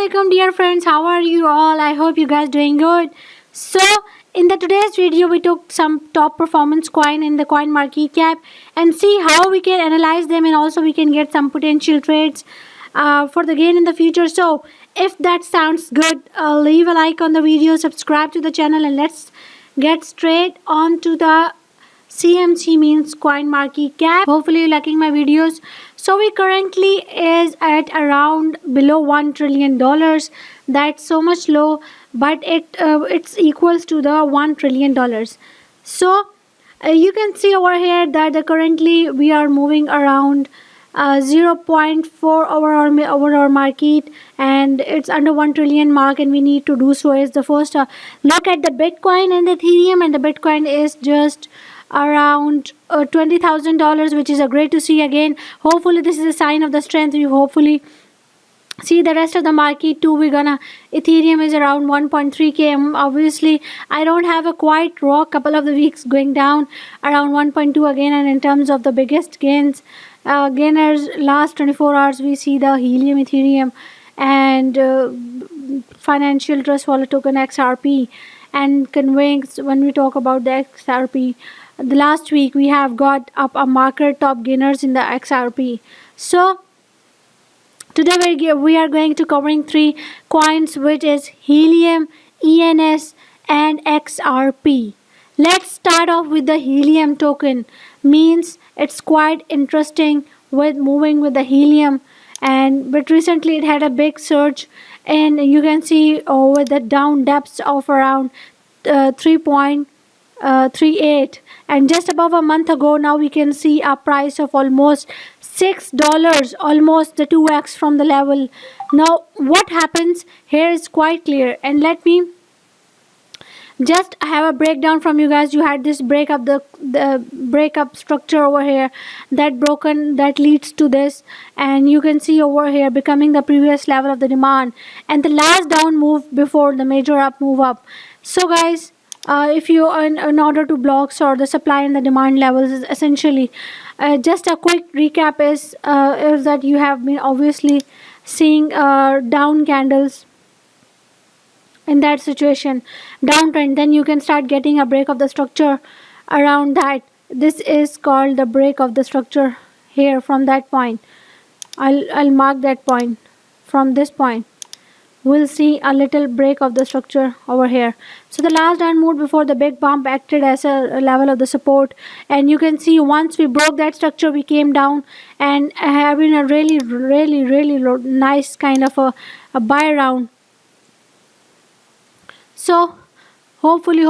Assalamualaikum dear friends, how are you all? I hope you guys doing good. So in the today's video we took some top performance coin in the coin market cap and see how we can analyze them, and also we can get some potential trades for the gain in the future. So if that sounds good, leave a like on the video, subscribe to the channel, and let's get straight on to the CMC, means coin market cap. Hopefully you're liking my videos. So we currently is at around below $1 trillion. That's so much low, but it's equals to the $1 trillion. So you can see over here that currently we are moving around 0.4 over our market, and it's under 1 trillion mark, and we need to do so. Is the first look at the Bitcoin and the Ethereum, and the Bitcoin is just around $20,000, which is a great to see again. Hopefully this is a sign of the strength. We hopefully see the rest of the market too. We're gonna Ethereum is around 1.3k. Obviously I don't have a quite raw couple of the weeks going down around 1.2 again. And in terms of the biggest gainers last 24 hours, we see the Helium, Ethereum, and financial trust wallet token XRP and Convex. When we talk about the XRP, the last week we have got up a market top gainers in the XRP. So today we are going to covering three coins, which is Helium, ENS, and XRP. Let's start off with the Helium token. Means it's quite interesting with moving with the Helium, but recently it had a big surge, and you can see with the down depths of around 3.38, and just above a month ago now we can see a price of almost $6, almost the 2x from the level. Now what happens here is quite clear, and let me just have a breakdown from you guys. You had this breakup, the breakup structure over here that broken, that leads to this, and you can see over here becoming the previous level of the demand and the last down move before the major up move up. So guys, if you in order to blocks or the supply and the demand levels is essentially just a quick recap is that you have been obviously seeing down candles in that situation, downtrend, then you can start getting a break of the structure around that. This is called the break of the structure here. From that point, I'll mark that point. From this point we'll see a little break of the structure over here. So the last down move before the big bump acted as a level of the support, and you can see once we broke that structure we came down and having a really nice kind of a buy round. So hopefully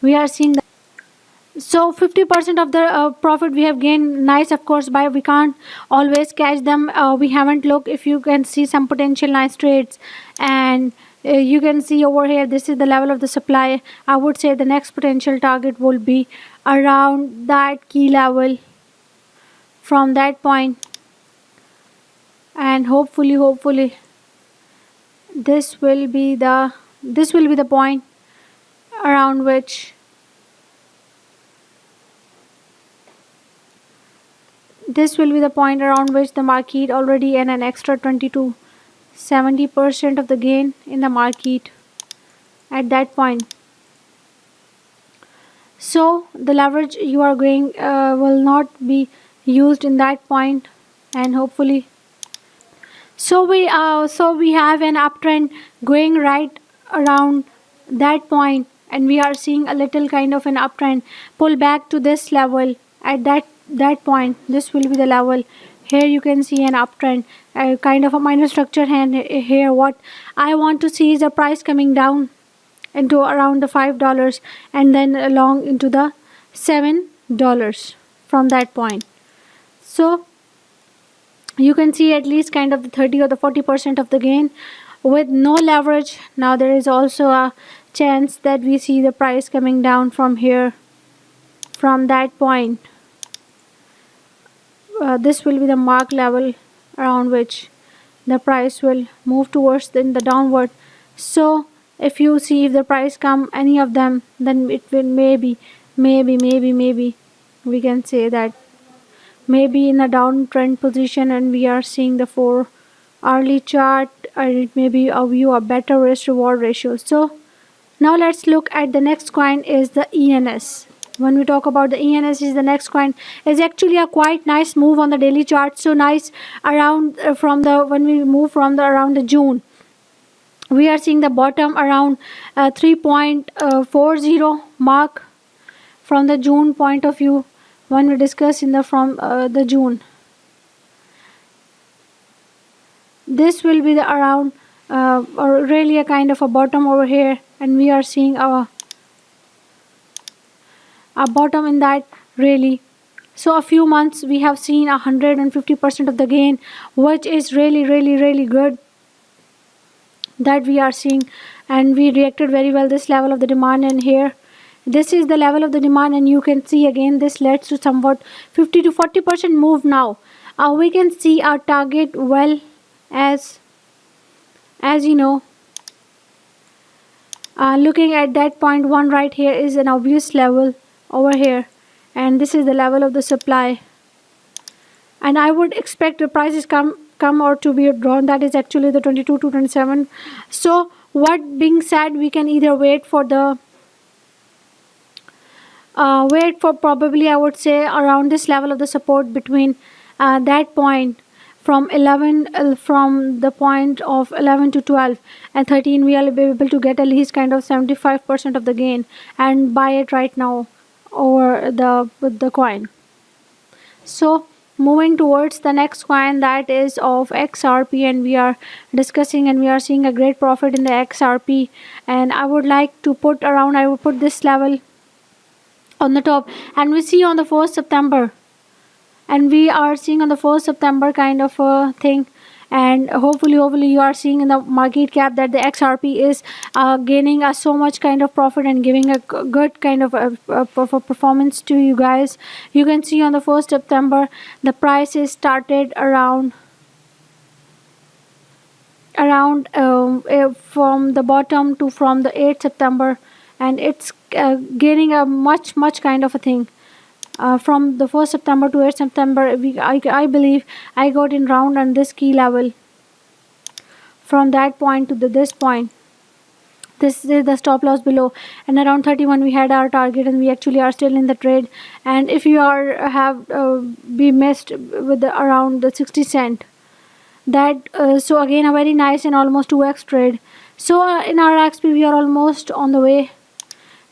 we are seeing that. So 50% of the profit we have gained. Nice, of course, but we can't always catch them. We haven't looked. If you can see some potential nice trades, and you can see over here this is the level of the supply. I would say the next potential target will be around that key level from that point, and hopefully this will be the point around which the market already and an extra 20 to 70% of the gain in the market at that point. So the leverage you are going will not be used in that point, and hopefully so we have an uptrend going right around that point, and we are seeing a little kind of an uptrend pull back to this level at that point. This will be the level. Here you can see an uptrend, kind of a minor structure hand here. What I want to see is the price coming down into around the $5 and then along into the $7 from that point. So you can see at least kind of the 30 or the 40% of the gain with no leverage. Now there is also a chance that we see the price coming down from here, from that point. This will be the mark level around which the price will move towards the downward. So if you see if the price come any of them, then it will maybe we can say that maybe in a downtrend position, and we are seeing the 4 hourly chart, and it may be a view a better risk reward ratio. So now let's look at the next coin is the ENS. When we talk about the ENS is the next coin is actually a quite nice move on the daily chart. So nice around from the when we move from the around the June, we are seeing the bottom around 3.40 mark from the June point of view. When we discuss in the from the June, this will be the around or really a kind of a bottom over here, and we are seeing a bottom in that really. So a few months we have seen 150% of the gain, which is really good that we are seeing, and we reacted very well this level of the demand. And here this is the level of the demand, and you can see again this led to somewhat 50 to 40% move. Now we can see our target well as you know, looking at that point one right here is an obvious level over here, and this is the level of the supply, and I would expect the prices come or to be drawn, that is actually the 22 to 27. So what being said, we can either wait for the wait for probably I would say around this level of the support between that point from 11 from the point of 11 to 12 and 13, we will be able to get at least kind of 75% of the gain and buy it right now over the coin. So moving towards the next coin, that is of XRP, and we are discussing and we are seeing a great profit in the XRP, and I would like to put around, I would put this level on the top, and we see on the 1st September, and we are seeing on the 1st September kind of a thing, and hopefully you are seeing in the market cap that the XRP is gaining so much kind of profit and giving a good kind of performance to you guys. You can see on the 1st September the price is started around from the bottom to from the 8th September, and it's gaining a much kind of a thing. From the 1st September to 8th September, I believe I got in round on this key level. From that point to this point, this is the stop loss below, and around 31 we had our target, and we actually are still in the trade. And if you are have be missed with around the 60 cent, that so again a very nice and almost 2x trade. So in our XP we are almost on the way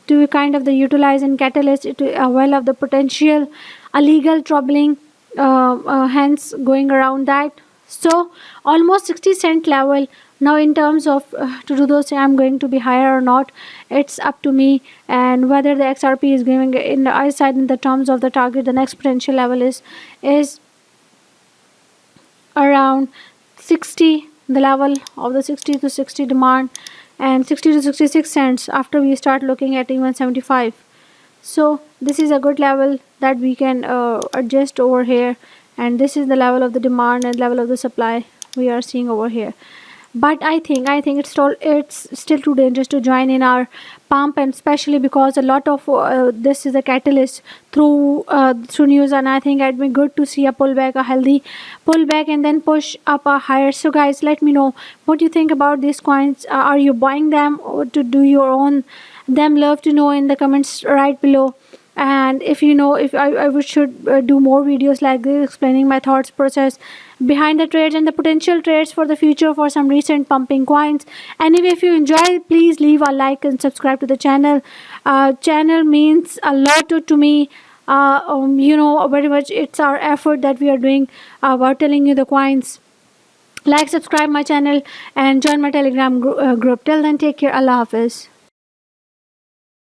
to kind of the utilize and catalyst it well of the potential illegal troubling, hence going around that. So almost 60 cent level. Now in terms of to do those, I'm going to be higher or not, it's up to me, and whether the XRP is going in the eyesight in the terms of the target, the next potential level is around 60, the level of the 60 to 60 demand, and 60 to 66 cents after we start looking at even 75. So this is a good level that we can adjust over here, and this is the level of the demand and level of the supply we are seeing over here. But I think it's still too dangerous to join in our pump, and especially because a lot of this is a catalyst through news, and I think it'd be good to see a pullback, a healthy pullback, and then push up a higher. So guys, let me know what you think about these coins. Are you buying them or to do your own them? Love to know in the comments right below. And if you know, if I should do more videos like this explaining my thoughts process behind the trades and the potential trades for the future for some recent pumping coins. And if you enjoy, please leave a like and subscribe to the channel. Channel means a lot to me. You know, very much it's our effort that we are doing about telling you the coins. Like, subscribe my channel, and join my Telegram group. Till then, take care. Allah Hafiz.